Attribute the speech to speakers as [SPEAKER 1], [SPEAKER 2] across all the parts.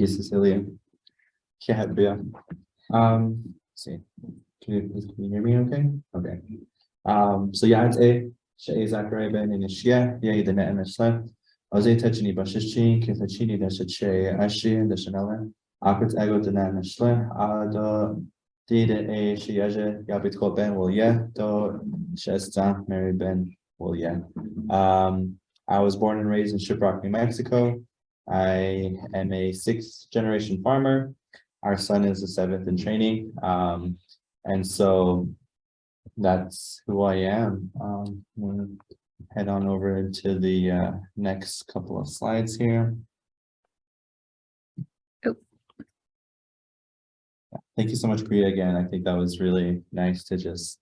[SPEAKER 1] you, Cecilia. Yeah. Let's see. Can you hear me okay? Okay. So yeah, it's a Zachariah Ben in Shia, yeah, the net and the slap. I was a touching Bashichin, Kithachini, the Shache, Ashi, and the Chanela. Akut Ego, the Nan and Shle, the Did a Shiaja, Yabitko Ben, will yeah, do Shesta, Mary Ben, will yeah. I was born and raised in Shiprock, New Mexico. I am a 6th generation farmer. Our son is the 7th in training. And so that's who I am. We'll head on over to the next couple of slides here.
[SPEAKER 2] Oh.
[SPEAKER 1] Thank you so much, Priya, again. I think that was really nice to just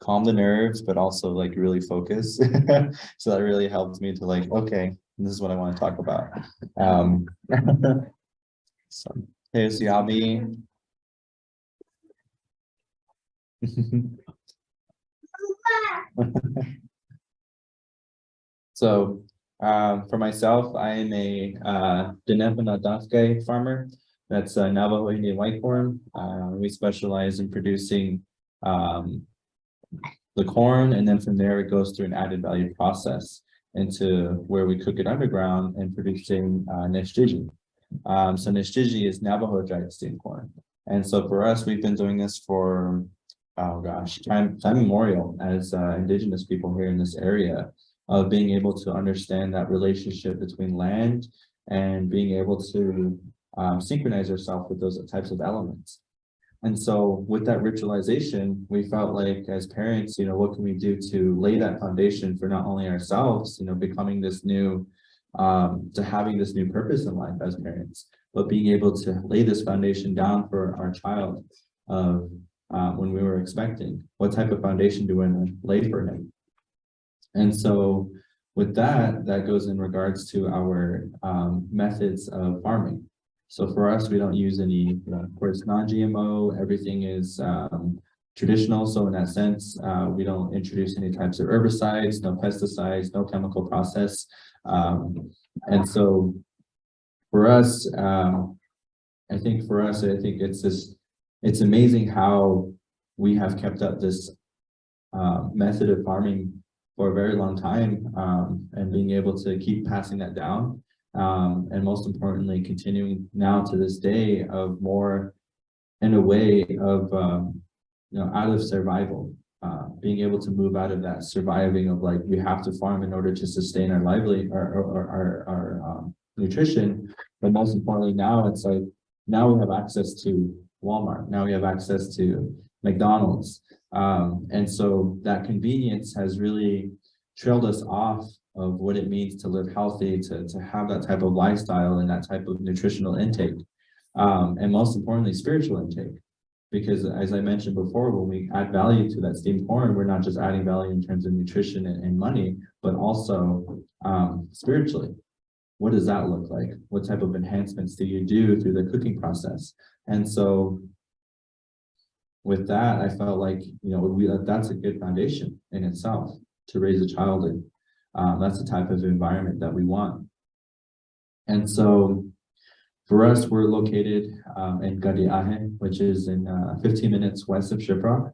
[SPEAKER 1] calm the nerves, but also like really focus. So that really helped me to like, okay, this is what I want to talk about. So here's Yabi. So for myself, I am a Denevana farmer. That's a Navajo Indian white corn. We specialize in producing the corn, and then from there it goes through an added value process into where we cook it underground and producing neshtiji. So neshtiji is Navajo dried steamed corn. And so for us, we've been doing this for, oh gosh, time immemorial as indigenous people here in this area, of being able to understand that relationship between land and being able to synchronize ourselves with those types of elements. And so with that ritualization, we felt like as parents, what can we do to lay that foundation for not only ourselves, becoming this new, to having this new purpose in life as parents, but being able to lay this foundation down for our child of when we were expecting. What type of foundation do we want to lay for him? And so with that goes in regards to our methods of farming. So for us, we don't use any, of course, non-GMO, everything is traditional. So in that sense, we don't introduce any types of herbicides, no pesticides, no chemical process. And so for us, I think it's amazing how we have kept up this method of farming for a very long time, and being able to keep passing that down. And most importantly, continuing now to this day of more in a way of, out of survival, being able to move out of that surviving of like, we have to farm in order to sustain our livelihood, our nutrition. But most importantly, now it's like, now we have access to Walmart. Now we have access to McDonald's. And so that convenience has really trailed us off of what it means to live healthy, to have that type of lifestyle and that type of nutritional intake, and most importantly, spiritual intake. Because as I mentioned before, when we add value to that steamed corn, we're not just adding value in terms of nutrition and money, but also spiritually. What does that look like? What type of enhancements do you do through the cooking process? And so with that, I felt like, that's a good foundation in itself to raise a child in. That's the type of environment that we want. And so for us, we're located in Gadiahe, which is in 15 minutes west of Shiprock.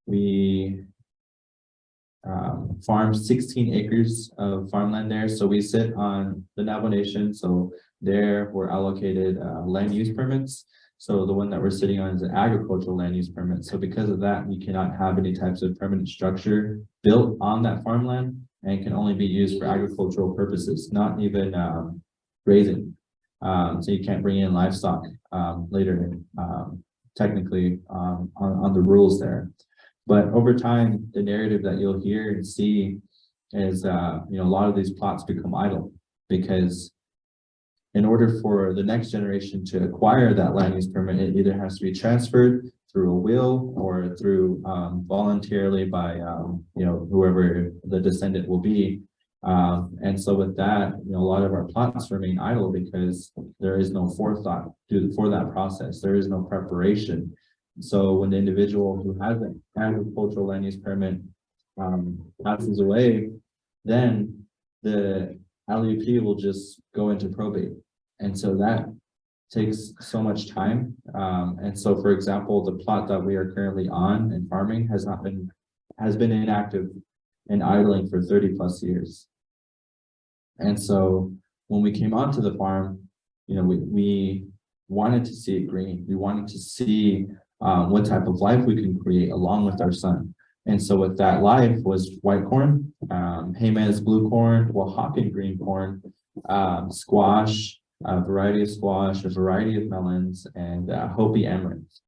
[SPEAKER 1] We farm 16 acres of farmland there. So we sit on the Navajo Nation. So there we're allocated land use permits. So the one that we're sitting on is an agricultural land use permit. So because of that, we cannot have any types of permanent structure built on that farmland, and can only be used for agricultural purposes, not even grazing. So you can't bring in livestock later, technically on the rules there. But over time, the narrative that you'll hear and see is, a lot of these plots become idle, because in order for the next generation to acquire that land use permit, it either has to be transferred through a will or through voluntarily by whoever the descendant will be. And so with that, a lot of our plots remain idle because there is no forethought for that process. There is no preparation. So when the individual who has an agricultural land use permit passes away, then the LUP will just go into probate. And so that takes so much time. And so, for example, the plot that we are currently on in farming has been inactive and idling for 30 plus years. And so when we came onto the farm, we wanted to see it green. We wanted to see what type of life we can create along with our son. And so with that life was white corn, Jemez blue corn, Oaxacan green corn, squash, a variety of squash, a variety of melons, and Hopi amaranth.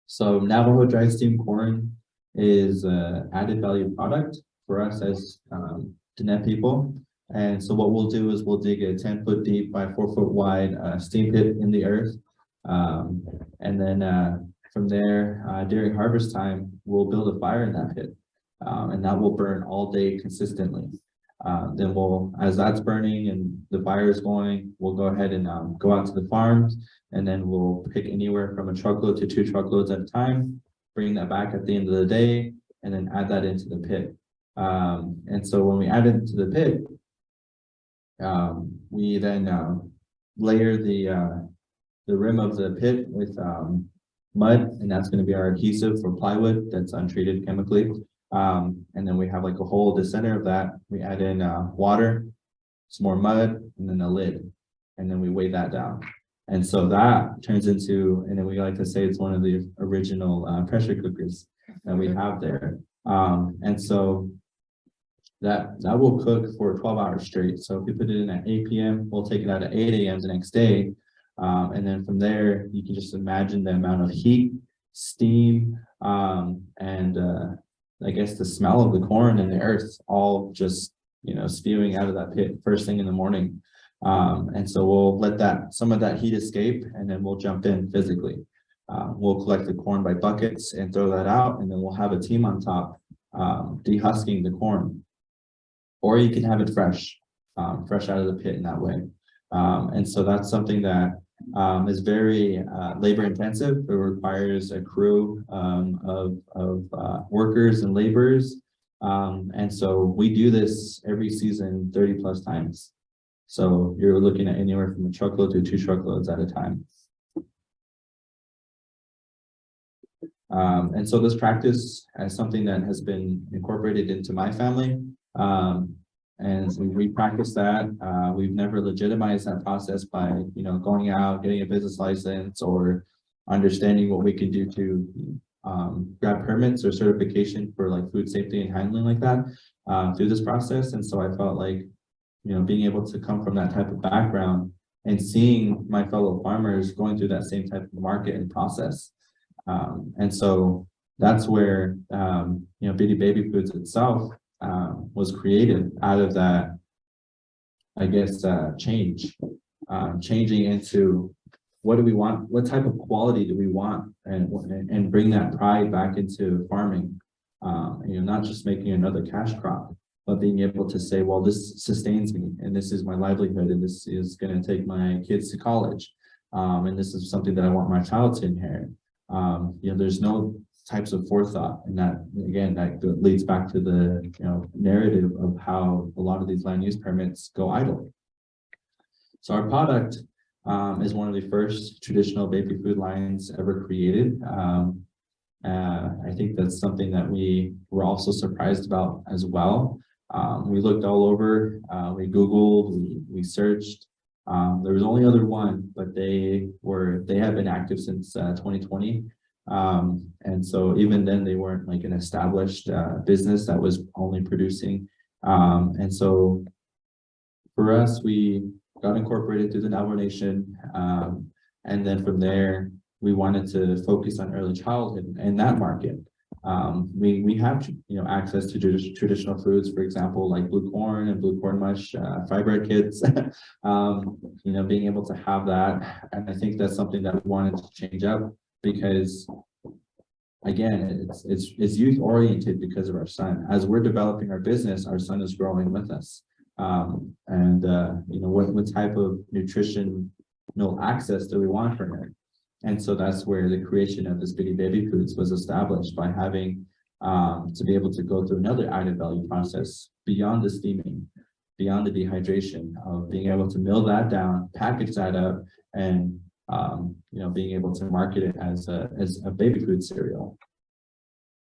[SPEAKER 1] So Navajo dried steamed corn is an added value product for us as Diné people. And so what we'll do is we'll dig a 10-foot deep by 4-foot wide steam pit in the earth. And then from there, during harvest time, we'll build a fire in that pit. And that will burn all day consistently. Then as that's burning and the fire is going, we'll go ahead and go out to the farms, and then we'll pick anywhere from a truckload to 2 truckloads at a time, bring that back at the end of the day, and then add that into the pit. And so when we add it into the pit, we then layer the rim of the pit with mud, and that's going to be our adhesive for plywood that's untreated chemically. And then we have like a hole at the center of that. We add in water, some more mud, and then a lid, and then we weigh that down. And so that turns into, and then we like to say it's one of the original pressure cookers that we have there. And so that will cook for 12 hours straight. So if we put it in at 8 p.m., we'll take it out at 8 a.m. the next day. And then from there, you can just imagine the amount of heat, steam, and I guess the smell of the corn and the earth all just, spewing out of that pit first thing in the morning. And so we'll let some of that heat escape, and then we'll jump in physically. We'll collect the corn by buckets and throw that out, and then we'll have a team on top dehusking the corn. Or you can have it fresh out of the pit in that way. And so that's something that is very labor intensive. It requires a crew of workers and laborers. And so we do this every season 30 plus times. So you're looking at anywhere from a truckload to 2 truckloads at a time. And so this practice is something that has been incorporated into my family. And we practice that. We've never legitimized that process by, going out, getting a business license, or understanding what we can do to grab permits or certification for like food safety and handling like that through this process. And so I felt like, being able to come from that type of background and seeing my fellow farmers going through that same type of market and process. And so that's where, Bidii Baby Foods itself was created out of that, I guess, changing into what do we want, what type of quality do we want, and bring that pride back into farming, not just making another cash crop, but being able to say, well, this sustains me, and this is my livelihood, and this is going to take my kids to college, and this is something that I want my child to inherit. There's no types of forethought, and that again that leads back to the narrative of how a lot of these land use permits go idle. So our product is one of the first traditional baby food lines ever created. I think that's something that we were also surprised about as well. We looked all over, we Googled, we searched. There was only other one, but they have been active since 2020. And so even then they weren't like an established business that was only producing. And so for us, we got incorporated through the Navajo Nation. And then from there, we wanted to focus on early childhood and that market. We have access to traditional foods, for example, like blue corn and blue corn mush, fibroid kids, being able to have that. And I think that's something that we wanted to change up, because again, it's youth oriented because of our son. As we're developing our business, our son is growing with us. What type of nutritional access do we want for him? And so that's where the creation of this Bidii Baby Foods was established, by having to be able to go through another added value process beyond the steaming. beyond the dehydration of being able to mill that down, package that up, and being able to market it as a baby food cereal.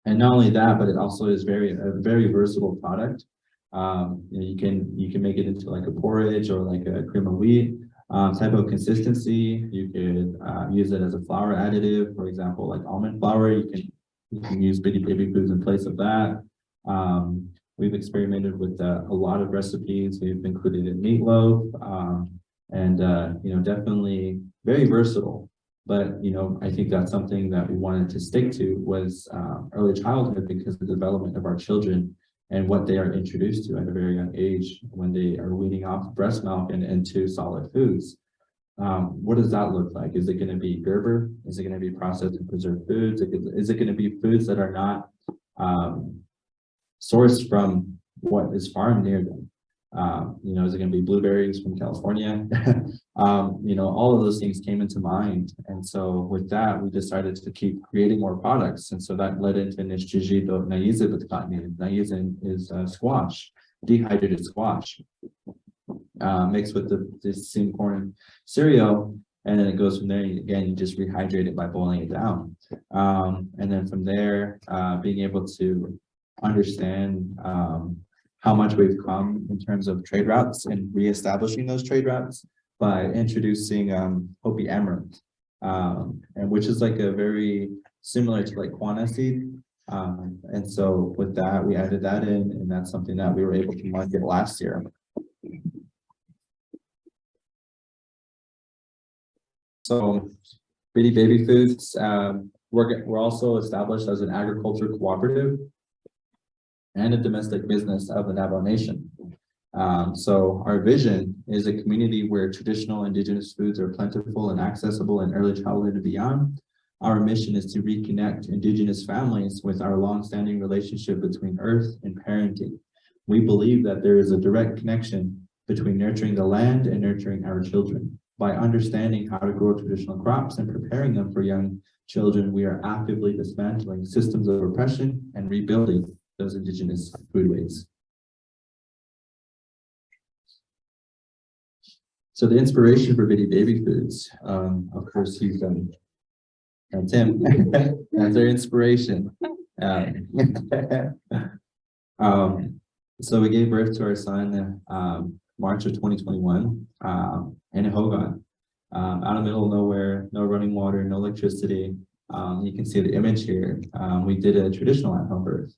[SPEAKER 1] And not only that, but it also is a very versatile product. You can make it into like a porridge or like a cream of wheat type of consistency. You could use it as a flour additive, for example, like almond flour. You can use Bidii Baby Foods in place of that. We've experimented with a lot of recipes. We've included in meatloaf, and definitely very versatile. But I think that's something that we wanted to stick to was early childhood, because the development of our children and what they are introduced to at a very young age when they are weaning off breast milk and into solid foods. What does that look like? Is it going to be Gerber? Is it going to be processed and preserved foods? Is it going to be foods that are not sourced from what is farmed near them? Is it going to be blueberries from California? All of those things came into mind. And so with that, we decided to keep creating more products. And so that led into Nishjiji do Naize Bitkatni. Naize is squash, dehydrated squash, mixed with the steamed corn cereal. And then it goes from there. Again, you just rehydrate it by boiling it down. And then from there, being able to understand how much we've come in terms of trade routes and reestablishing those trade routes by introducing Hopi amaranth, and which is like a very similar to like Quana seed. And so with that, we added that in, and that's something that we were able to market last year. So Bidii Baby Foods, we're also established as an agriculture cooperative and a domestic business of the Navajo Nation. So our vision is a community where traditional indigenous foods are plentiful and accessible in early childhood and beyond. Our mission is to reconnect indigenous families with our longstanding relationship between earth and parenting. We believe that there is a direct connection between nurturing the land and nurturing our children. By understanding how to grow traditional crops and preparing them for young children, we are actively dismantling systems of oppression and rebuilding those indigenous foodways. So the inspiration for Bidii Baby Foods, of course, he's that's him. That's our inspiration. So we gave birth to our son March of 2021 in Hogan, out in the middle of nowhere, no running water, no electricity. You can see the image here. We did a traditional at-home birth.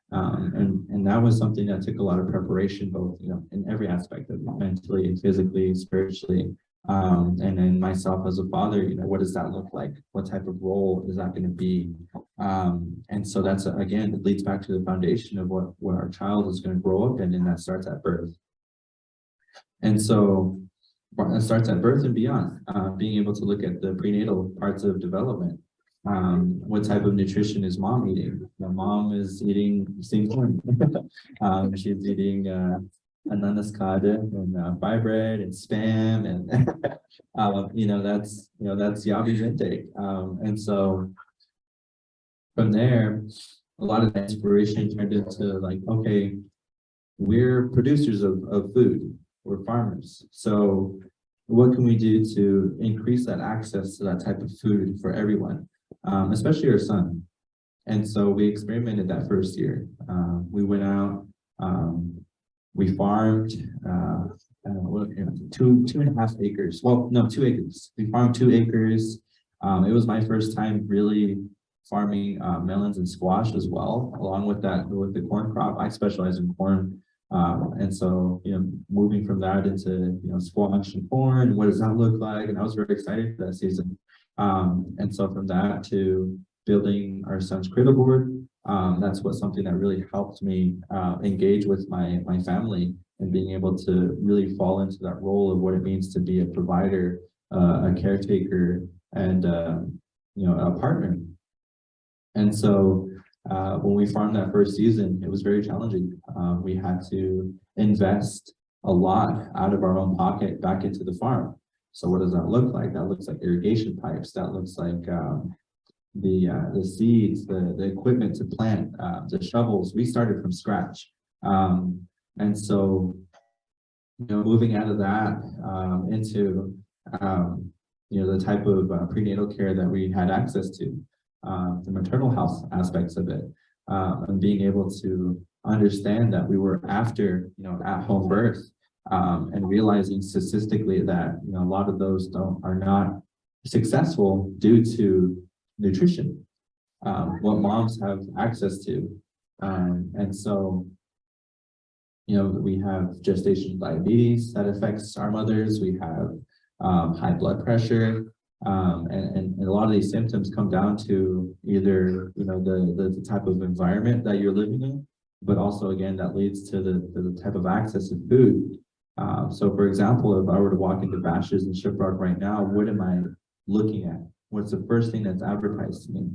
[SPEAKER 1] And that was something that took a lot of preparation, both in every aspect of it, mentally, physically, spiritually, and then myself as a father, what does that look like? What type of role is that going to be? And so that's, again, it leads back to the foundation of what our child is going to grow up in, and that starts at birth. And so it starts at birth and beyond, being able to look at the prenatal parts of development. What type of nutrition is mom eating? Mom is eating steamed corn. She's eating ananas-kade and fry bread and spam, and that's Yavi's intake. And so from there, a lot of the inspiration turned into like, okay, we're producers of food, we're farmers. So what can we do to increase that access to that type of food for everyone? Especially our son. And so we experimented that first year. We went out, we farmed 2.5 acres. Well, no, 2 acres. We farmed 2 acres. It was my first time really farming melons and squash as well, along with the corn crop. I specialize in corn. And so, moving from that into, squash and corn, what does that look like? And I was very excited for that season. And so from that to building our son's cradle board, that's something that really helped me engage with my family and being able to really fall into that role of what it means to be a provider, a caretaker, and a partner. And so when we farmed that first season, it was very challenging. We had to invest a lot out of our own pocket back into the farm. So what does that look like? That looks like irrigation pipes. That looks like the seeds, the equipment to plant, the shovels. We started from scratch. And so moving out of that into the type of prenatal care that we had access to, the maternal health aspects of it, and being able to understand that we were after at-home birth, and realizing statistically that a lot of those are not successful due to nutrition, what moms have access to, and so we have gestational diabetes that affects our mothers. We have high blood pressure, and a lot of these symptoms come down to either the type of environment that you're living in, but also again that leads to the type of access to food. So for example, if I were to walk into Bash's and Shiprock right now, what am I looking at? What's the first thing that's advertised to me?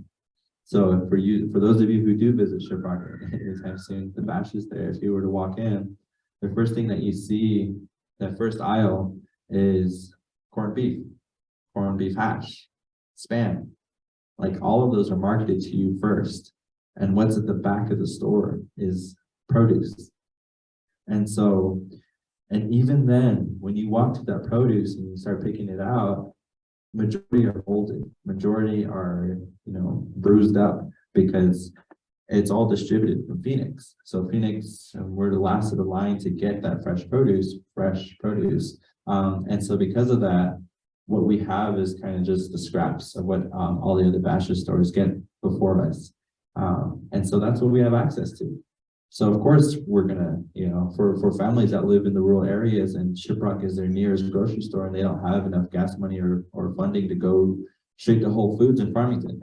[SPEAKER 1] So for those of you who do visit Shiprock anytime soon, the Bash is there. If you were to walk in, the first thing that you see, that first aisle, is corned beef hash, Spam. Like all of those are marketed to you first. And what's at the back of the store is produce. And so, and even then, when you walk to that produce and you start picking it out, majority are molded, majority are bruised up, because it's all distributed from Phoenix. So Phoenix, we're the last of the line to get that fresh produce. And so because of that, what we have is kind of just the scraps of what all the other Bashas stores get before us. And so that's what we have access to. So of course we're gonna, for families that live in the rural areas and Shiprock is their nearest grocery store and they don't have enough gas money or funding to go straight to Whole Foods in Farmington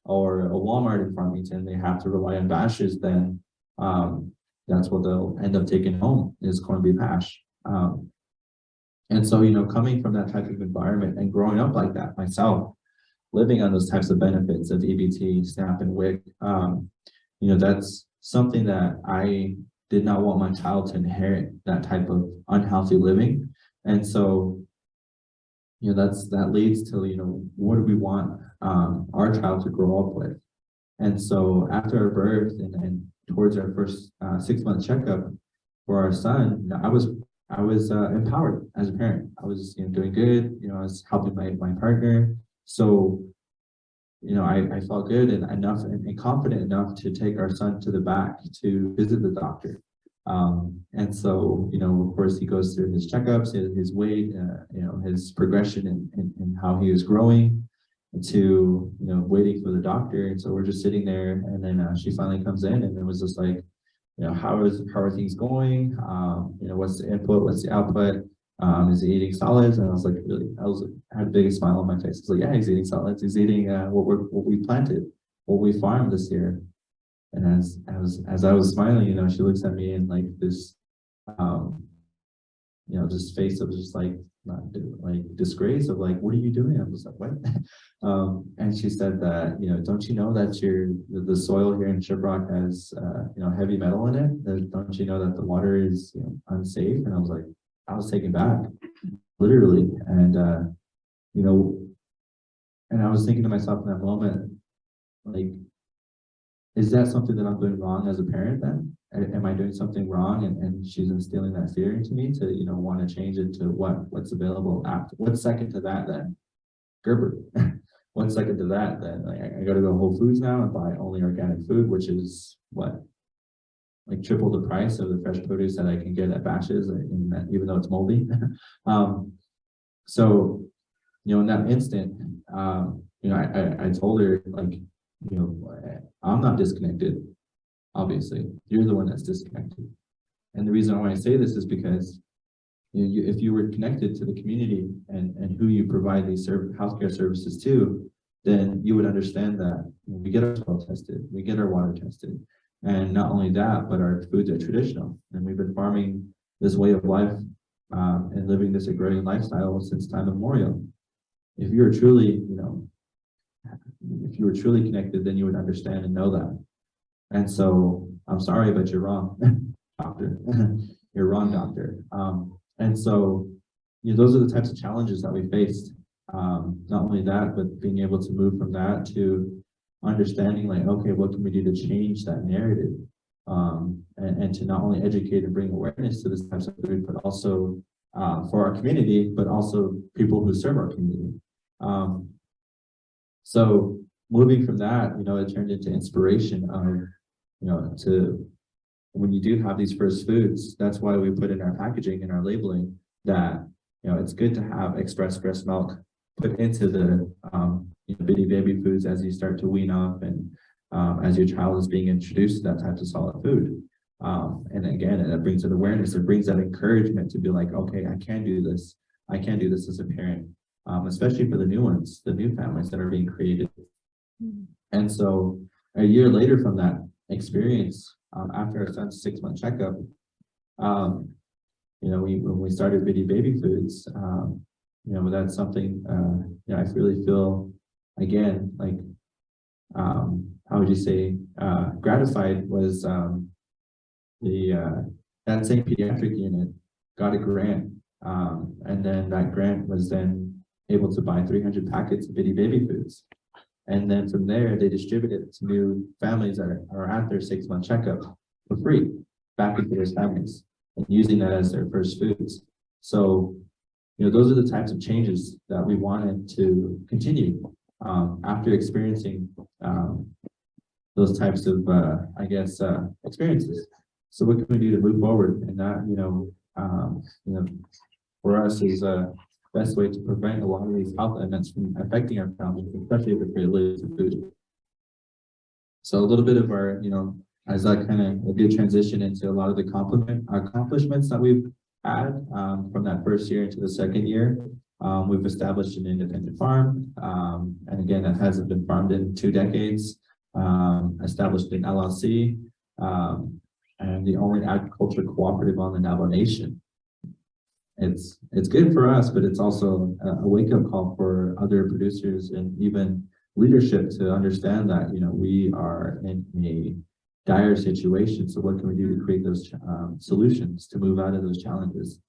[SPEAKER 1] or a Walmart in Farmington, they have to rely on Bash's, then that's what they'll end up taking home is corned beef hash. And so, coming from that type of environment and growing up like that myself, living on those types of benefits of EBT, SNAP, and WIC, that's something that I did not want my child to inherit, that type of unhealthy living. And so, that leads to, what do we want our child to grow up with? And so after our birth and towards our first 6-month checkup for our son, I was empowered as a parent. I was doing good, I was helping my partner. So I felt good and enough and confident enough to take our son to the back to visit the doctor. And so, of course, he goes through his checkups, his weight, his progression and how he was growing to, waiting for the doctor. And so we're just sitting there, and then she finally comes in, and it was just like, how are things going? What's the input? What's the output? Is he eating solids? And I was like, I had the biggest smile on my face. I was like, yeah, he's eating solids. He's eating what we planted, what we farmed this year. And as I was smiling, she looks at me and like this, just face of just like disgrace of like, what are you doing? I was like, what? And she said that, don't you know that the soil here in Shiprock has heavy metal in it? Don't you know that the water is unsafe? And I was like, I was taken back, literally. And and I was thinking to myself in that moment, like, is that something that I'm doing wrong as a parent then? Am I doing something wrong? And she's instilling that fear into me to, want to change it to what's available after. What's second to that then? Gerber. What's second to that then? Like, I got to go Whole Foods now and buy only organic food, which is what? Like triple the price of the fresh produce that I can get at Bash's, even though it's moldy. So, in that instant, I told her, like, I'm not disconnected. Obviously, you're the one that's disconnected. And the reason why I say this is because if you were connected to the community and who you provide these healthcare services to, then you would understand that we get our soil tested, we get our water tested. And not only that, but our foods are traditional. And we've been farming this way of life and living this agrarian lifestyle since time immemorial. If you were truly, connected, then you would understand and know that. And so I'm sorry, but you're wrong, doctor. You're wrong, doctor. And so, those are the types of challenges that we faced. Not only that, but being able to move from that to understanding, like, okay, what can we do to change that narrative? and to not only educate and bring awareness to this types of food, but also for our community, but also people who serve our community. So moving from that, it turned into inspiration of, to when you do have these first foods, that's why we put in our packaging and our labeling that, it's good to have express breast milk put into the Bidii Baby Foods as you start to wean up and as your child is being introduced to that type of solid food. And again, it brings that awareness, it brings that encouragement to be like, okay, I can do this. I can do this as a parent, especially for the new ones, the new families that are being created. And so a year later from that experience, after our son's 6-month checkup, when we started Bidii Baby Foods, that's something, I really feel, again, like, how would you say, gratified was that same pediatric unit got a grant, and then that grant was then able to buy 300 packets of Bidii Baby Foods. And then from there, they distributed it to new families that are at their 6-month checkup for free back into those families and using that as their first foods. So, those are the types of changes that we wanted to continue after experiencing those types of, experiences. So what can we do to move forward? And that, for us is best way to prevent a lot of these health events from affecting our families, especially if they're related to food. So a little bit of our, as that kind of a good transition into a lot of the accomplishments that we've had from that first year into the second year. We've established an independent farm, and again, that hasn't been farmed in 2 decades. Established an LLC, and the only agriculture cooperative on the Navajo Nation. It's good for us, but it's also a wake-up call for other producers and even leadership to understand that we are in a dire situation. So what can we do to create those solutions to move out of those challenges?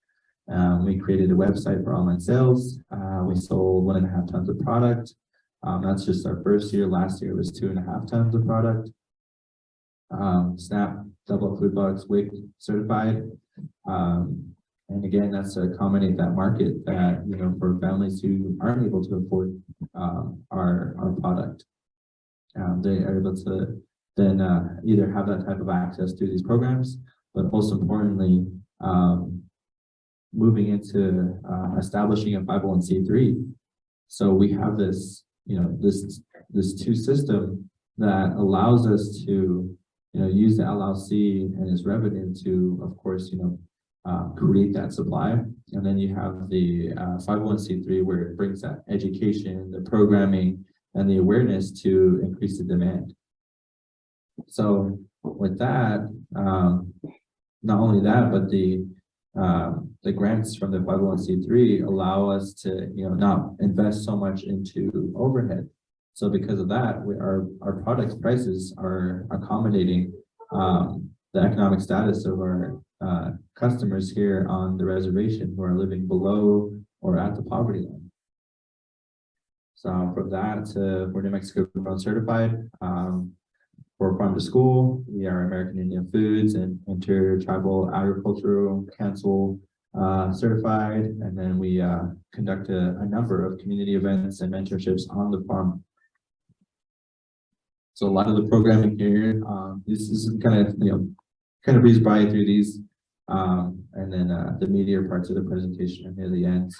[SPEAKER 1] We created a website for online sales. We sold 1.5 tons of product. That's just our first year. Last year was 2.5 tons of product. SNAP, Double Food Box, WIC certified. And again, that's to accommodate that market that, for families who aren't able to afford our product. They are able to then either have that type of access to these programs, but most importantly, moving into establishing a 501c3. So we have this, this 2 system that allows us to, use the LLC and its revenue to, of course, create that supply. And then you have the 501c3 where it brings that education, the programming, and the awareness to increase the demand. So with that, not only that, but the grants from the 501c3 allow us to, not invest so much into overhead. So because of that, our product prices are accommodating the economic status of our customers here on the reservation who are living below or at the poverty line. So from that, we're New Mexico Grown Certified. For Farm to School, we are American Indian Foods and Tribal Agricultural Council certified, and then we conduct a number of community events and mentorships on the farm. So a lot of the programming here, this is kind of breeze by through these, and then the media parts of the presentation are near the end.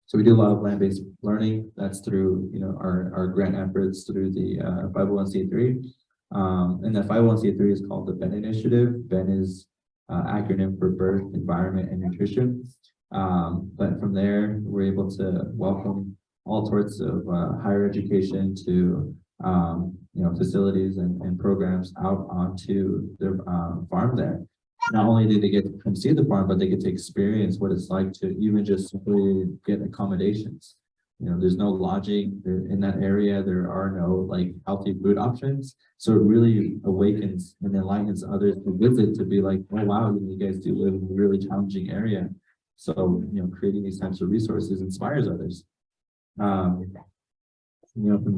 [SPEAKER 1] So we do a lot of land-based learning. That's through our grant efforts through the 501c3, and the 501c3 is called the Ben Initiative. Ben is acronym for Birth, Environment, and Nutrition. But from there, we're able to welcome all sorts of higher education to facilities and programs out onto the farm there. Not only do they get to come see the farm, but they get to experience what it's like to even just simply get accommodations. There's no lodging in that area. There are no healthy food options. So it really awakens and enlightens others to visit to be like, oh wow, you guys do live in a really challenging area. So creating these types of resources inspires others. From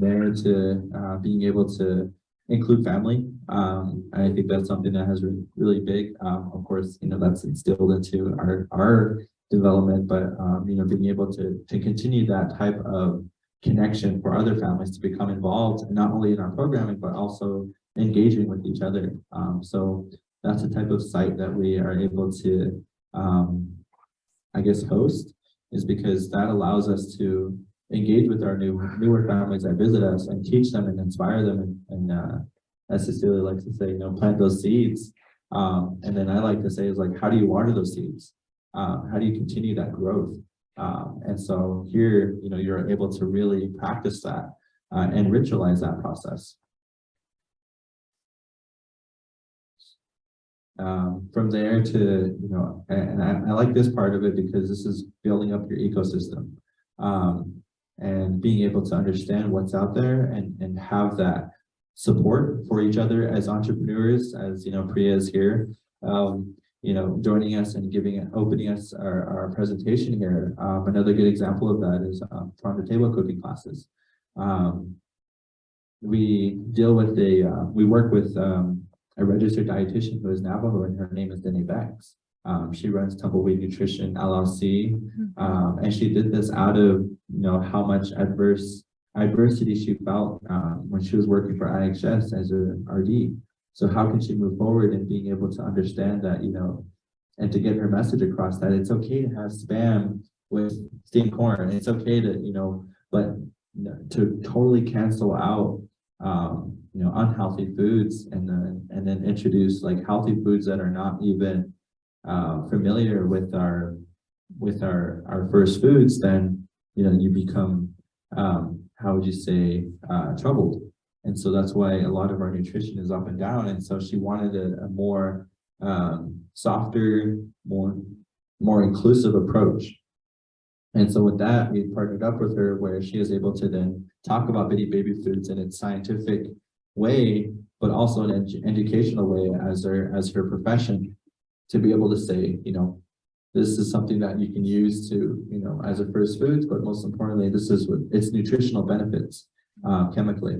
[SPEAKER 1] there to being able to include family. And I think that's something that has really big. Of course, that's instilled into our development, but being able to continue that type of connection for other families to become involved, not only in our programming, but also engaging with each other. So that's the type of site that we are able to, I guess, host, is because that allows us to engage with our newer families that visit us and teach them and inspire them, and as Cecilia likes to say, plant those seeds. And then I like to say is like, how do you water those seeds? How do you continue that growth? And so here, you're able to really practice that and ritualize that process. From there to, and I like this part of it because this is building up your ecosystem, and being able to understand what's out there and have that support for each other as entrepreneurs, as Priya is here, joining us and opening us our presentation here. Another good example of that is farm to table cooking classes. We deal with we work with a registered dietitian who is Navajo, and her name is Bidii Baby. She runs Tumbleweed Nutrition LLC, and she did this out of how much adversity she felt when she was working for IHS as a RD. So how can she move forward in being able to understand that, and to get her message across that it's okay to have Spam with steamed corn. It's okay to, but to totally cancel out unhealthy foods, and then introduce like healthy foods that are not even familiar with our first foods, then you become how would you say troubled. And so that's why a lot of our nutrition is up and down. And so she wanted a more softer, more inclusive approach. And so with that, we partnered up with her where she is able to then talk about Bidii Baby Foods in its scientific way, but also an educational way as her profession, to be able to say, this is something that you can use to, as a first foods, but most importantly, this is what its nutritional benefits chemically.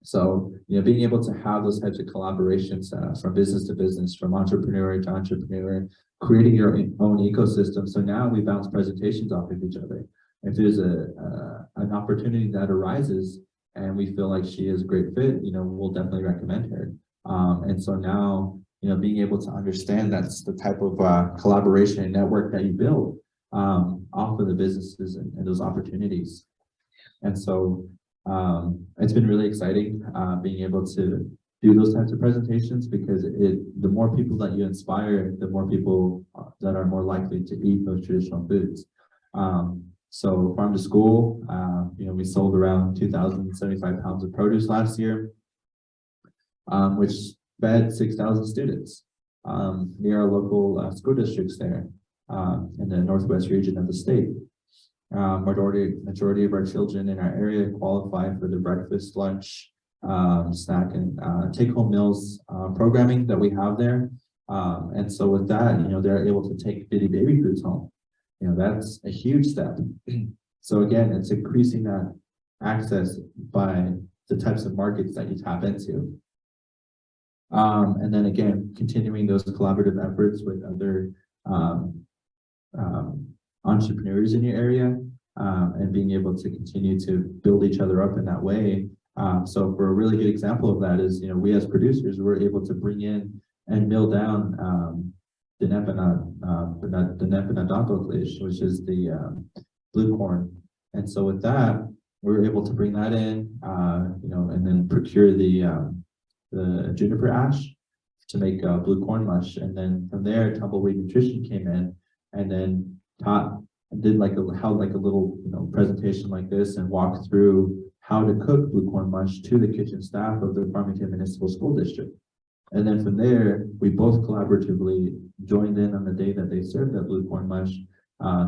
[SPEAKER 1] So, being able to have those types of collaborations from business to business, from entrepreneur to entrepreneur, creating your own ecosystem. So now we bounce presentations off of each other. If there's an opportunity that arises and we feel like she is a great fit, we'll definitely recommend her. And so now, being able to understand that's the type of collaboration and network that you build off of the businesses and those opportunities. And so it's been really exciting being able to do those types of presentations, because the more people that you inspire, the more people that are more likely to eat those traditional foods. So farm to school, we sold around 2,075 pounds of produce last year, which fed 6,000 students near our local school districts there in the northwest region of the state. Majority of our children in our area qualify for the breakfast, lunch, snack, and take-home meals programming that we have there. And so with that, they're able to take Bidii Baby Foods home. That's a huge step. So again, it's increasing that access by the types of markets that you tap into. And then again, continuing those collaborative efforts with other entrepreneurs in your area, and being able to continue to build each other up in that way. So for a really good example of that is, we as producers were able to bring in and mill down the Nepanadontlitlish, which is the blue corn. And so with that, we were able to bring that in, and then procure the juniper ash to make blue corn mush. And then from there, Tumbleweed Nutrition came in and then held like a little presentation like this and walked through how to cook blue corn mush to the kitchen staff of the Farmington Municipal School District. And then from there, we both collaboratively joined in on the day that they served that blue corn mush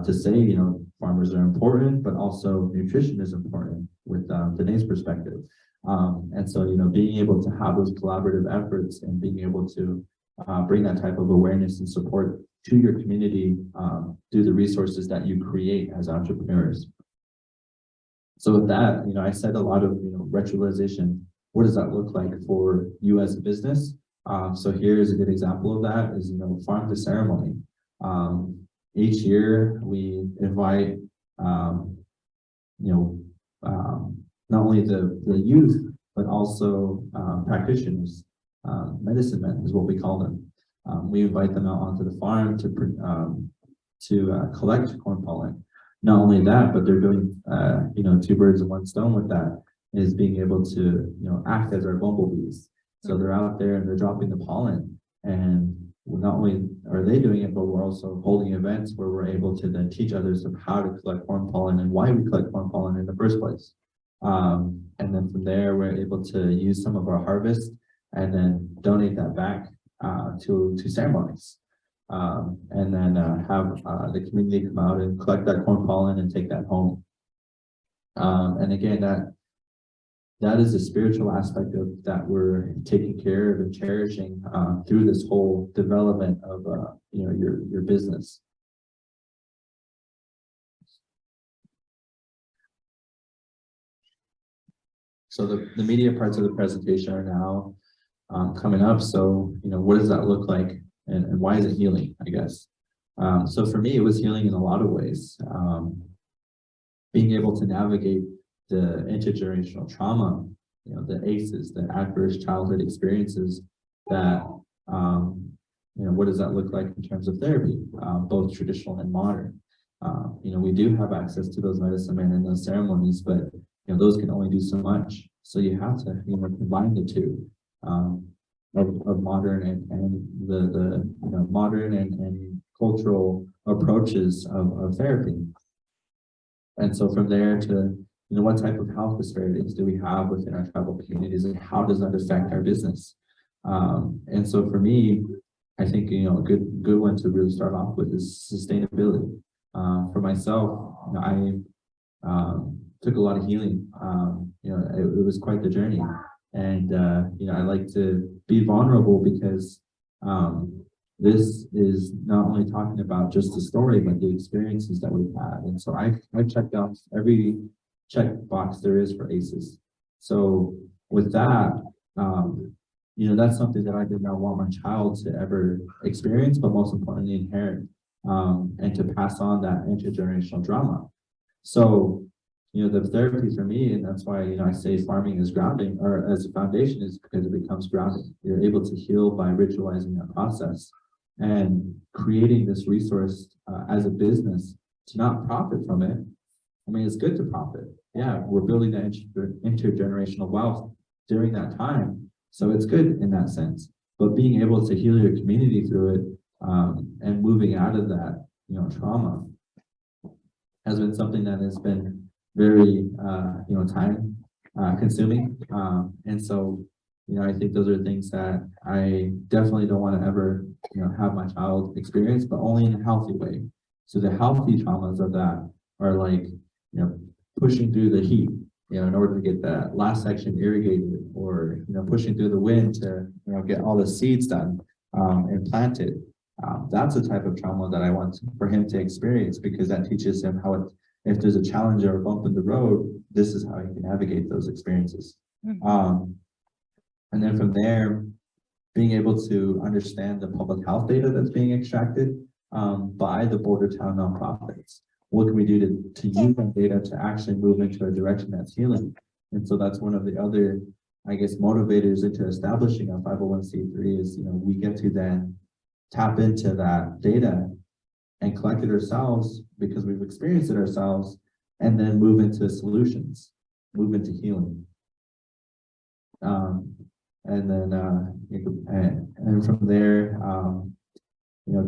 [SPEAKER 1] to say, farmers are important, but also nutrition is important with Danae's perspective. And so, being able to have those collaborative efforts and being able to bring that type of awareness and support to your community through the resources that you create as entrepreneurs. So with that, I said a lot of, ritualization what does that look like for you as a business? So here's a good example of that is, farm to ceremony. Each year we invite, not only the youth, but also practitioners, medicine men is what we call them. We invite them out onto the farm to collect corn pollen. Not only that, but they're doing, two birds with one stone with that, is being able to, act as our bumblebees. So they're out there and they're dropping the pollen, and not only are they doing it, but we're also holding events where we're able to then teach others of how to collect corn pollen and why we collect corn pollen in the first place. And then from there, we're able to use some of our harvest and then donate that back to ceremonies. And then have the community come out and collect that corn pollen and take that home. And again, that is a spiritual aspect of that we're taking care of and cherishing through this whole development of your business. So the media parts of the presentation are now coming up. So what does that look like, and why is it healing, I guess? So for me, it was healing in a lot of ways. Being able to navigate the intergenerational trauma, the ACEs, the adverse childhood experiences, that what does that look like in terms of therapy, both traditional and modern. We do have access to those medicine men and those ceremonies, but those can only do so much. So you have to combine the two of modern and the modern and cultural approaches of therapy. And so from there to what type of health disparities do we have within our tribal communities, and how does that affect our business? And so for me, I think a good one to really start off with is sustainability. For myself, I took a lot of healing. It was quite the journey, and I like to be vulnerable because this is not only talking about just the story, but the experiences that we've had. And so I checked off every check box there is for ACEs. So with that, that's something that I did not want my child to ever experience, but most importantly, inherit, and to pass on that intergenerational drama. So, the therapy for me, and that's why, I say farming is grounding, or as a foundation, is because it becomes grounding. You're able to heal by ritualizing that process and creating this resource as a business to not profit from it. I mean, it's good to profit. Yeah, we're building that intergenerational wealth during that time. So it's good in that sense. But being able to heal your community through it, and moving out of that, trauma, has been something that has been very, time consuming. And so, I think those are things that I definitely don't want to ever, have my child experience, but only in a healthy way. So the healthy traumas of that are like, pushing through the heat, in order to get that last section irrigated, or, pushing through the wind to, get all the seeds done and planted. That's the type of trauma that I want for him to experience, because that teaches him how, if there's a challenge or a bump in the road, this is how he can navigate those experiences. And then from there, being able to understand the public health data that's being extracted by the border town nonprofits. What can we do to use that data to actually move into a direction that's healing? And so that's one of the other, I guess, motivators into establishing a 501c3 is, we get to then tap into that data and collect it ourselves because we've experienced it ourselves, and then move into solutions, move into healing. And then and from there,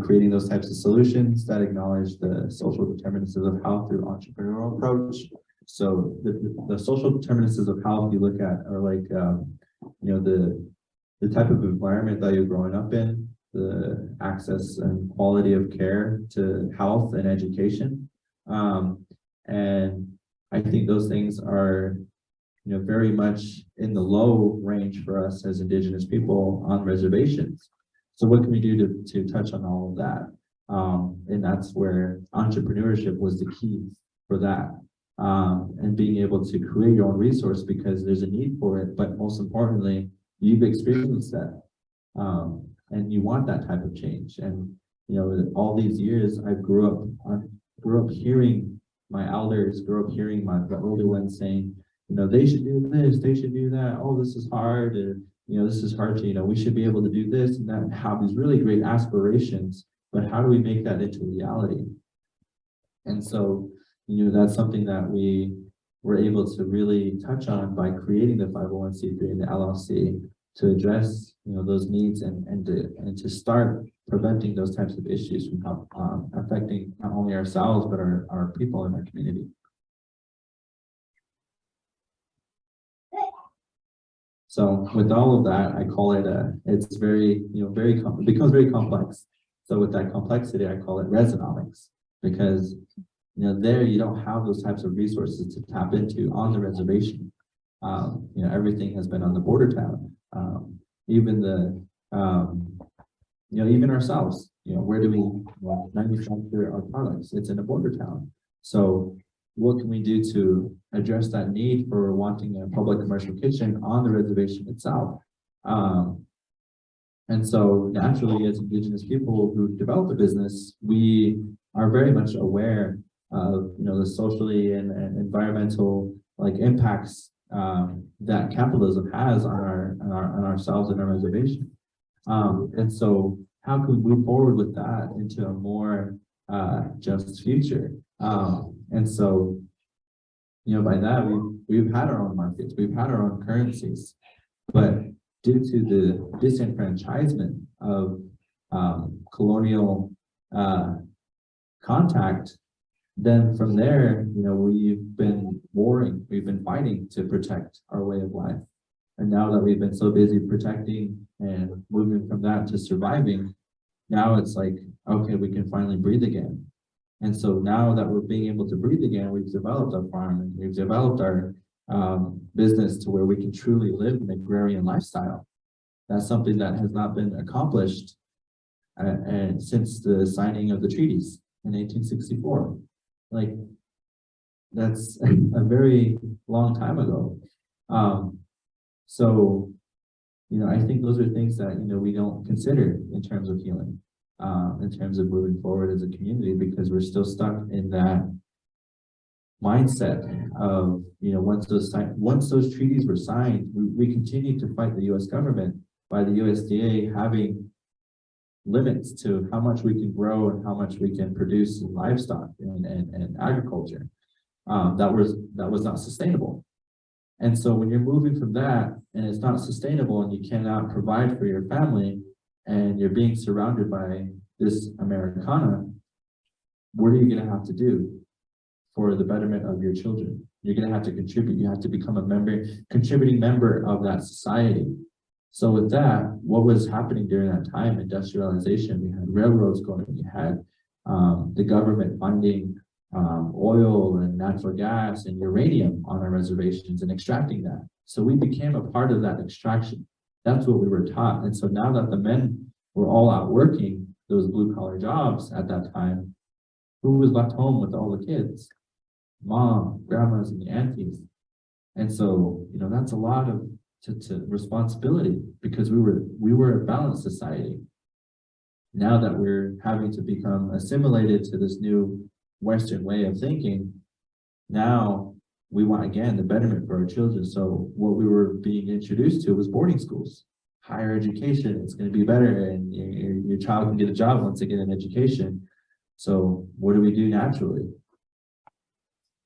[SPEAKER 1] creating those types of solutions that acknowledge the social determinants of health through entrepreneurial approach. So the social determinants of health you look at are like, the type of environment that you're growing up in, the access and quality of care to health and education. And I think those things are, very much in the low range for us as Indigenous people on reservations. So what can we do to touch on all of that? And that's where entrepreneurship was the key for that. and being able to create your own resource because there's a need for it. But most importantly, you've experienced that, and you want that type of change. And all these years, I grew up hearing my elders, grew up hearing the older ones saying, they should do this, they should do that. Oh, this is hard, and this is hard to, we should be able to do this and that, and have these really great aspirations. But how do we make that into reality? And so, that's something that we were able to really touch on by creating the 501c3 and the LLC to address, those needs and to start preventing those types of issues from affecting not only ourselves, but our people in our community. So with all of that, I call it it's very, it becomes very complex. So with that complexity, I call it resonomics, because there you don't have those types of resources to tap into on the reservation. Everything has been on the border town. Even even ourselves, where do we manufacture our products? It's in a border town. So what can we do to address that need for wanting a public commercial kitchen on the reservation itself? And so naturally, as indigenous people who develop a business, we are very much aware of the socially and environmental impacts that capitalism has on ourselves and our reservation. And so how can we move forward with that into a more just future? And so, by that, we've had our own markets, we've had our own currencies, but due to the disenfranchisement of colonial contact, then from there, we've been warring, we've been fighting to protect our way of life. And now that we've been so busy protecting and moving from that to surviving, now it's like, okay, we can finally breathe again. And so now that we're being able to breathe again, we've developed our farm and we've developed our business to where we can truly live an agrarian lifestyle. That's something that has not been accomplished since the signing of the treaties in 1864. That's a very long time ago. So, I think those are things that, we don't consider in terms of healing, in terms of moving forward as a community, because we're still stuck in that mindset of, once those treaties were signed, we continue to fight the U.S. government by the USDA having limits to how much we can grow and how much we can produce in livestock and agriculture. That was not sustainable. And so when you're moving from that and it's not sustainable and you cannot provide for your family and you're being surrounded by this Americana, what are you going to have to do for the betterment of your children? You're going to have to contribute. You have to become a contributing member of that society. So with that, what was happening during that time, industrialization, we had railroads going, we had the government finding oil and natural gas and uranium on our reservations and extracting that. So we became a part of that extraction. That's what we were taught. And so now that the men were all out working those blue-collar jobs at that time, who was left home with all the kids? Mom, grandmas, and the aunties. And so, that's a lot of to responsibility, because we were a balanced society. Now that we're having to become assimilated to this new Western way of thinking, now we want, again, the betterment for our children. So what we were being introduced to was boarding schools, higher education. It's going to be better, and your child can get a job once they get an education. So what do we do naturally?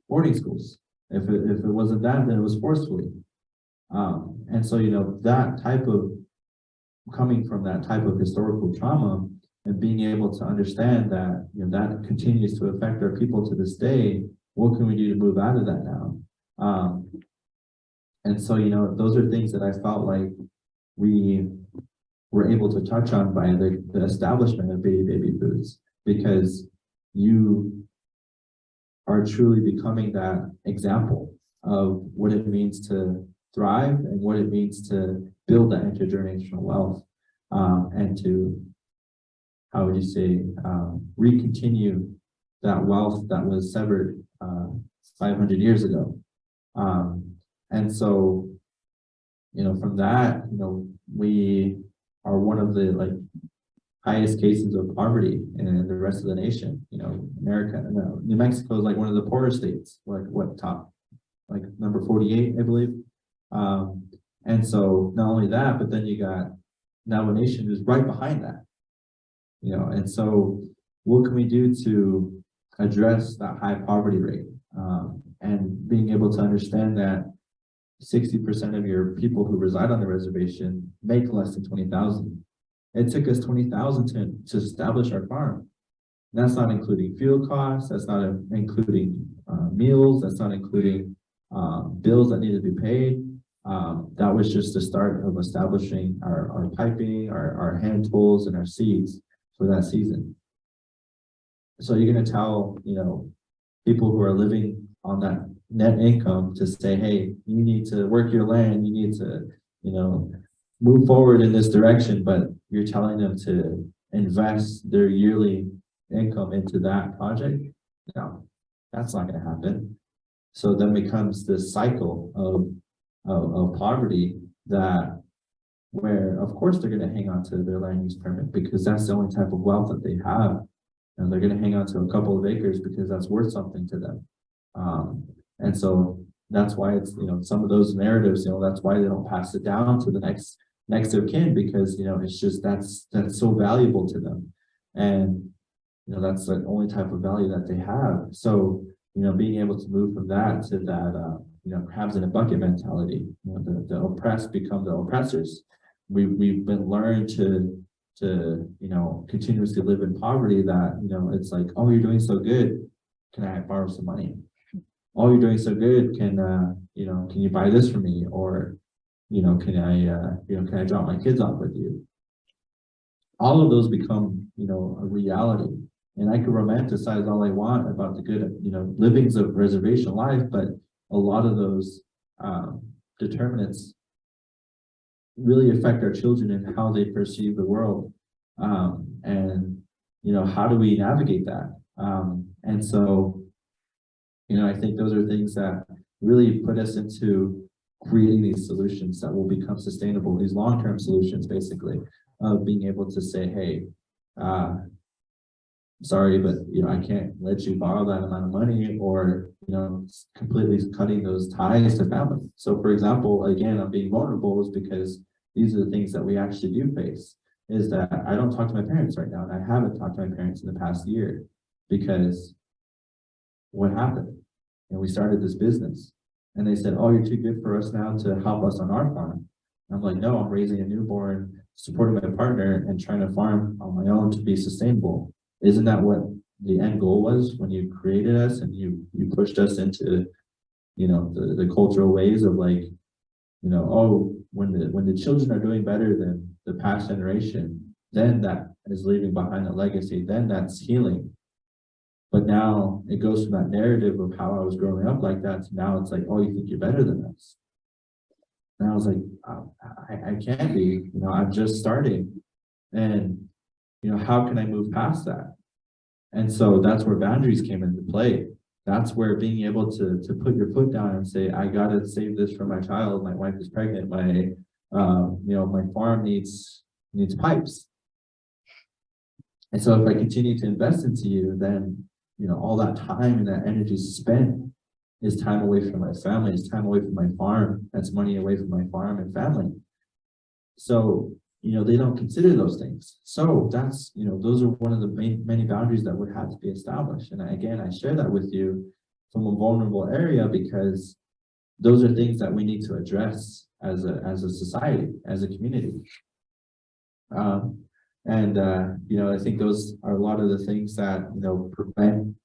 [SPEAKER 1] Boarding schools. If it wasn't that, then it was forcefully. And so, that type of coming from that type of historical trauma and being able to understand that, that continues to affect our people to this day, what can we do to move out of that now? And so, those are things that I felt like we were able to touch on by the establishment of Bidii Baby Foods, because you are truly becoming that example of what it means to thrive and what it means to build that intergenerational wealth, and to, how would you say, recontinue that wealth that was severed 500 years ago. And so, from that, we are one of the highest cases of poverty in the rest of the nation. America, no, New Mexico is like one of the poorest states, top, number 48, I believe. And so not only that, but then you got Navajo Nation who's right behind that, and so what can we do to address that high poverty rate? And being able to understand that 60% of your people who reside on the reservation make less than 20,000. It took us 20,000 to establish our farm. And that's not including fuel costs. That's not including meals. That's not including bills that need to be paid. That was just the start of establishing our piping, our hand tools, and our seeds for that season. So you're going to tell, people who are living on that net income to say, hey, you need to work your land, you need to, move forward in this direction, but you're telling them to invest their yearly income into that project? No, that's not going to happen. So then becomes this cycle of poverty where of course they're going to hang on to their land use permit because that's the only type of wealth that they have. And they're going to hang on to a couple of acres because that's worth something to them. And so that's why it's, some of those narratives, that's why they don't pass it down to the next of kin, because, it's just, that's so valuable to them. And, that's the only type of value that they have. So, being able to move from that to that, crabs in a bucket mentality, the oppressed become the oppressors. We've been learned to continuously live in poverty that, it's like, oh, you're doing so good. Can I borrow some money? Oh, you're doing so good. Can you buy this for me? Or, can I drop my kids off with you? All of those become, a reality. And I can romanticize all I want about the good, livings of reservation life, but a lot of those determinants really affect our children and how they perceive the world. And, how do we navigate that? And so, I think those are things that really put us into creating these solutions that will become sustainable, these long-term solutions, basically, of being able to say, hey, sorry, but, I can't let you borrow that amount of money, or, completely cutting those ties to family. So, for example, again, I'm being vulnerable is because these are the things that we actually do face, is that I don't talk to my parents right now, and I haven't talked to my parents in the past year because what happened? And we started this business, and they said, oh, you're too good for us now to help us on our farm. And I'm like, no, I'm raising a newborn, supporting my partner, and trying to farm on my own to be sustainable. Isn't that what the end goal was when you created us and you pushed us into, the cultural ways of oh, when the children are doing better than the past generation, then that is leaving behind a legacy, then that's healing. But now it goes from that narrative of how I was growing up like that to now it's like, oh, you think you're better than us. And I was like, I can't be, I'm just starting. And, how can I move past that? And so that's where boundaries came into play. That's where being able to put your foot down and say, I got to save this for my child. My wife is pregnant. My, my farm needs pipes. And so if I continue to invest into you, then, all that time and that energy spent is time away from my family, is time away from my farm. That's money away from my farm and family. So, they don't consider those things. So that's, those are one of the many boundaries that would have to be established. And I share that with you from a vulnerable area because those are things that we need to address as a society, as a community. I think those are a lot of the things that, prevent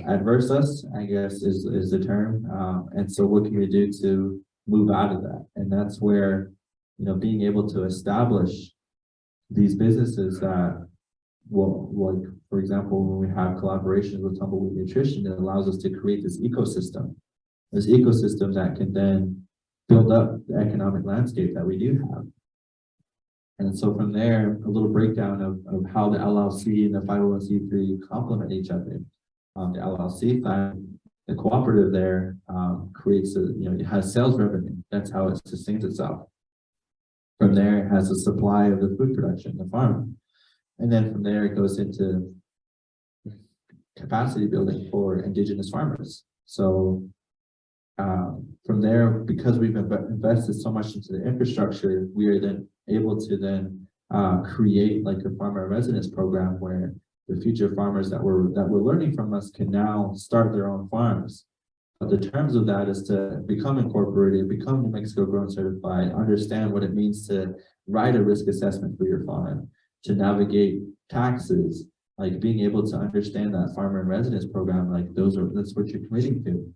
[SPEAKER 1] adverse us, I guess is the term. And so what can we do to move out of that? And that's where, being able to establish these businesses that will, like, for example, when we have collaborations with Tumbleweed Nutrition, it allows us to create this ecosystem that can then build up the economic landscape that we do have. And so from there, a little breakdown of how the LLC and the 501c3 complement each other. The LLC side The cooperative there creates it has sales revenue. That's how it sustains itself. From there, it has a supply of the food production, the farm. And then from there, it goes into capacity building for indigenous farmers. So from there, because we've invested so much into the infrastructure, we are then able to then create like a farmer in residence program where the future farmers that we're learning from us can now start their own farms. But the terms of that is to become incorporated, become New Mexico Grown Certified, understand what it means to write a risk assessment for your farm, to navigate taxes, like being able to understand that farmer in residence program, like that's what you're committing to.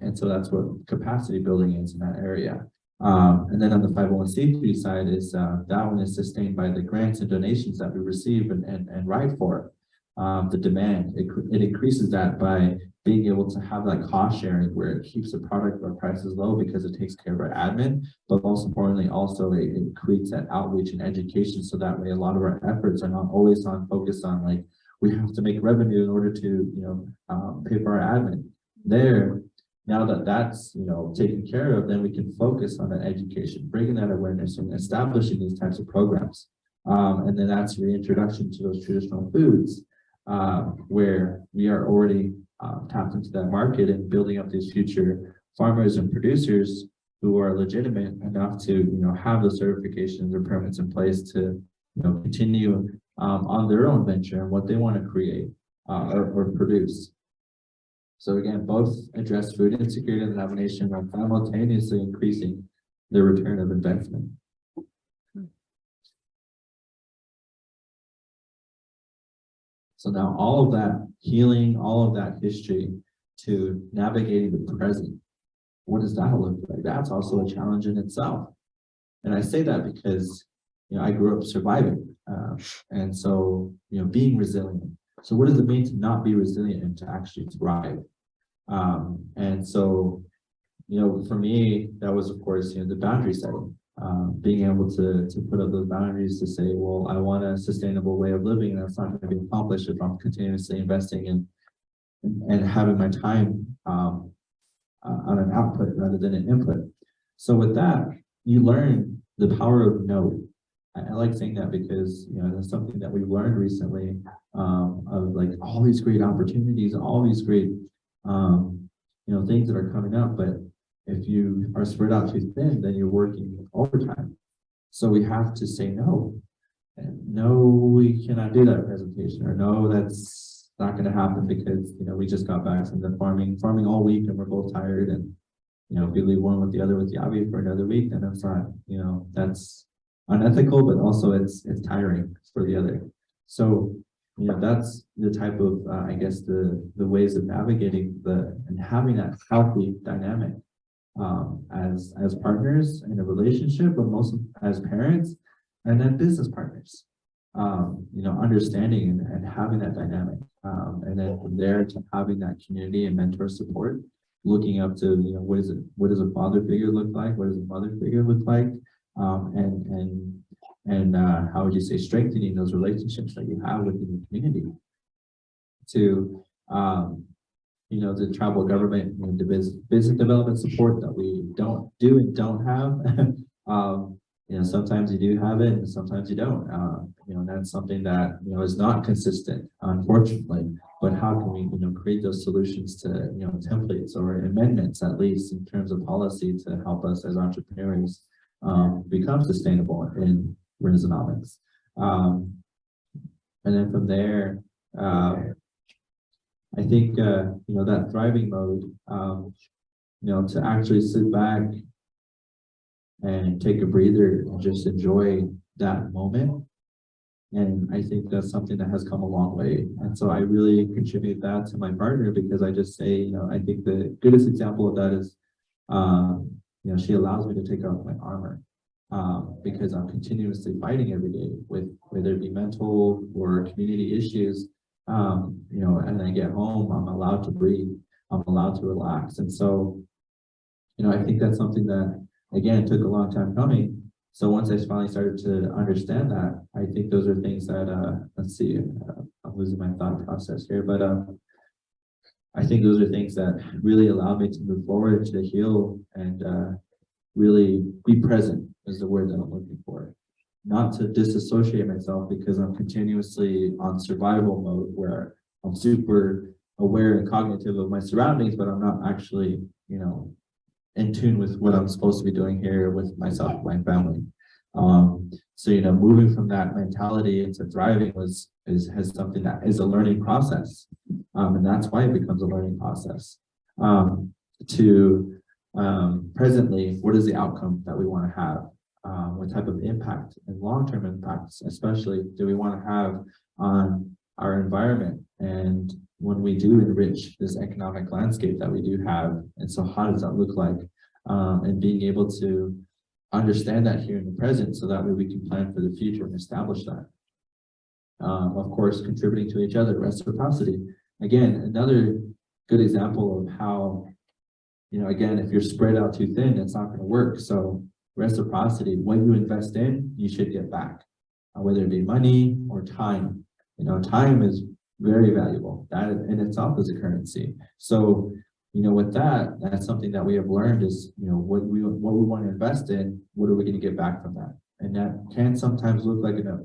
[SPEAKER 1] And so that's what capacity building is in that area. And then on the 501c3 side is that one is sustained by the grants and donations that we receive and write for. The demand, it increases that by being able to have that cost sharing where it keeps the product or prices low because it takes care of our admin, but most importantly, also it creates that outreach and education. So that way a lot of our efforts are not always focused on like, we have to make revenue in order to, pay for our admin. Now that that's, taken care of, then we can focus on that education, bringing that awareness and establishing these types of programs. And then that's reintroduction to those traditional foods, where we are already tapped into that market and building up these future farmers and producers who are legitimate enough to, have the certifications or permits in place to, continue on their own venture and what they want to create or produce. So again, both address food insecurity in the Navajo Nation while simultaneously increasing the return of investment. So now all of that healing, all of that history to navigating the present, what does that look like? That's also a challenge in itself. And I say that because, I grew up surviving. And so, being resilient. So what does it mean to not be resilient and to actually thrive? And so, for me, that was, of course, the boundary setting. Being able to put up those boundaries to say, well, I want a sustainable way of living, and that's not going to be accomplished if I'm continuously investing in and having my time on an output rather than an input. So with that, you learn the power of no. I like saying that because that's something that we've learned recently, of like all these great opportunities, all these great things that are coming up, but if you are spread out too thin, then you're working overtime. So we have to say no. And no, we cannot do that presentation, or no, that's not going to happen because we just got back from the farming all week and we're both tired, and if we leave one with the other with the Yavi for another week, then that's not, that's unethical, but also it's tiring for the other. So that's the type of I guess the ways of navigating and having that healthy dynamic as partners in a relationship, but most as parents and then business partners. Understanding and having that dynamic, and then from there to having that community and mentor support, looking up to what does a father figure look like, what does a mother figure look like, and how would you say strengthening those relationships that you have within the community to the tribal government, the business development support that we don't do and don't have. Sometimes you do have it and sometimes you don't. And that's something that is not consistent, unfortunately. But how can we create those solutions to templates or amendments, at least in terms of policy, to help us as entrepreneurs become sustainable in Resonomics. And then from there, I think that thriving mode, to actually sit back and take a breather and just enjoy that moment. And I think that's something that has come a long way. And so I really contribute that to my partner, because I just say, I think the goodest example of that is, she allows me to take off my armor. Because I'm continuously fighting every day with whether it be mental or community issues, and I get home, I'm allowed to breathe, I'm allowed to relax. And so, I think that's something that, again, took a long time coming. So once I finally started to understand that, I think those are things that, let's see, I'm losing my thought process here, but I think those are things that really allow me to move forward, to heal, and really be present is the word that I'm looking for. Not to disassociate myself because I'm continuously on survival mode where I'm super aware and cognitive of my surroundings, but I'm not actually, in tune with what I'm supposed to be doing here with myself and my family. So, moving from that mentality into thriving has something that is a learning process. And that's why it becomes a learning process. Presently, what is the outcome that we want to have? What type of impact and long-term impacts, especially, do we want to have on our environment? And when we do enrich this economic landscape that we do have, and so how does that look like? And being able to understand that here in the present, so that way we can plan for the future and establish that. Of course, contributing to each other, reciprocity. Again, another good example of how, again, if you're spread out too thin, it's not going to work. So reciprocity, what you invest in, you should get back, whether it be money or time. Time is very valuable. That in itself is a currency. So, with that, that's something that we have learned is, what we want to invest in, what are we going to get back from that? And that can sometimes look like a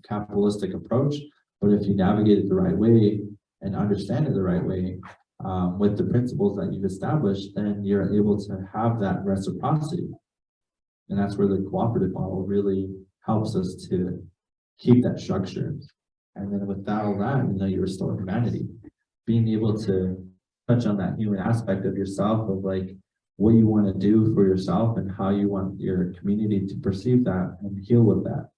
[SPEAKER 1] capitalistic approach, but if you navigate it the right way and understand it the right way, with the principles that you've established, then you're able to have that reciprocity. And that's where the cooperative model really helps us to keep that structure. And then without all that, you restore humanity. Being able to touch on that human aspect of yourself, of like what you want to do for yourself and how you want your community to perceive that and heal with that.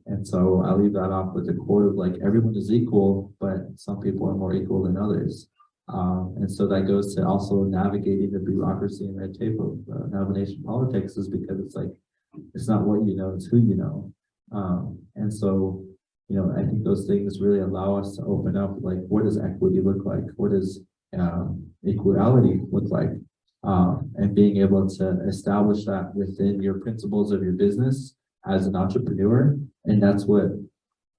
[SPEAKER 1] And so I'll leave that off with a quote of like, everyone is equal, but some people are more equal than others. And so that goes to also navigating the bureaucracy and red tape of Navajo Nation politics, is because it's like, it's not what you know, it's who you know. And so, I think those things really allow us to open up, like, what does equity look like? What does equality look like? And being able to establish that within your principles of your business as an entrepreneur. And that's what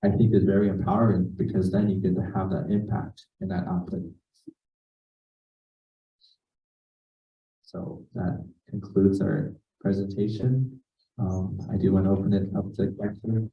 [SPEAKER 1] I think is very empowering, because then you get to have that impact and that output. So that concludes our presentation. I do want to open it up to questions.